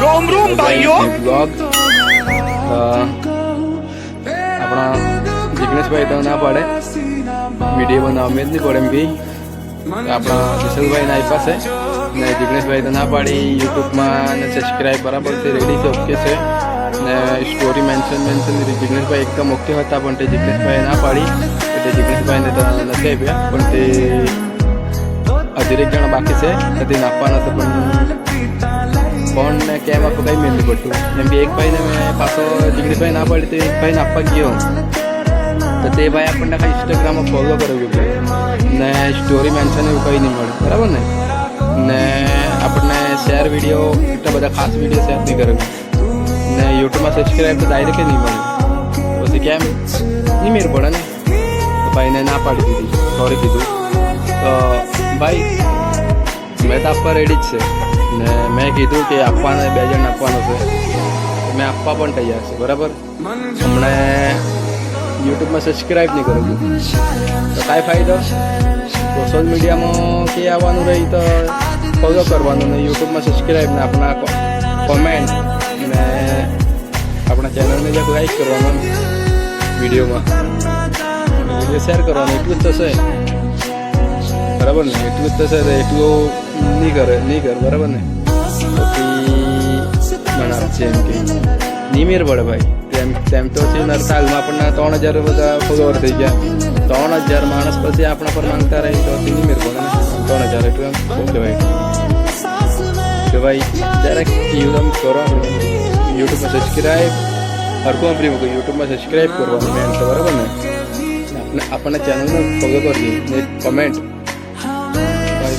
रोम रोम भाइयों ब्लॉग अपना जिग्नेश भाई तो ना पड़े वीडियो बनाव में नहीं पड़े भी अपना विशाल भाई ना पास है ने जिग्नेश भाई तो ना पाड़ी यूट्यूब में सब्सक्राइब बराबर से रेडी से ओके से ने स्टोरी मेंशन जिग्नेश भाई एकदम ओके होता पण ते जिग्नेश भाई ना पाड़ी ते जिग्नेश भाई ने तो નથી આપ્યા પણ તે હજી એક જણા બાકી છે તે નાખવાના તો પણ ફોન ને કેમ આપો કઈ મેળ નહીં પડતું એમ કે એક ભાઈને મેં પાછો જીગ્નેશ ભાઈ ના પાડી તો એક ભાઈને આપવા ગયો તો તે ભાઈ આપણને ખાલી ઇન્સ્ટાગ્રામમાં ફોલો કરવું જોઈએ ને સ્ટોરી મેન્શન એવું કંઈ નહીં મળે બરાબર ને આપણને શેર વિડીયો એટલા બધા ખાસ વિડીયો શેર નહીં કરવું ને યુટ્યુબમાં સબસ્ક્રાઈબ તો ડાયરેક્ટ નહીં મળે પછી કેમ નહીં મેળ પડે ને તો ભાઈને ના પાડી દીધી સોરી કીધું તો ભાઈ મેં તો આપવા રેડી જ છે ને મેં કીધું કે આપવાને 2 જણ આપવાનો છે મેં આપવા પણ તૈયાર છે બરાબર હમણે યુટ્યુબમાં સબસ્ક્રાઈબ નહીં કરું તો કાંઈ ફાયદો સોશિયલ મીડિયામાં કે આવવાનું રહી તો ફોલો કરવાનું ને યુટ્યુબમાં સબસ્ક્રાઈબ ને આપણા કોમેન્ટ ને આપણા ચેનલને જે લાઈક કરવાનું વિડીયોમાં વિડીયો શેર કરવાનું એટલું જ થશે બરાબર ને એટલું જ થશે તો એટલું નહીં કરે બરાબર ને પછી બનાવશે એમ કે નહીં મેર પડે ભાઈ તેમ તો છે નરસાલમાં આપણને 3000 બધા ફોલોવર થઈ ગયા 3000 માણસ પછી આપણા પર માંગતા રહી તો નહીં મેર પડે ને 3000 એટલું એમ ઓકે ભાઈ તો ભાઈ જરાક એવું કરો આપણે યુટ્યુબમાં સબસ્ક્રાઈબ હરખું આપણી મૂકો યુટ્યુબમાં સબસ્ક્રાઈબ કરવાનું મેન તો બરાબર ને આપણને ચેનલને ફોલો કરજો ને કમેન્ટ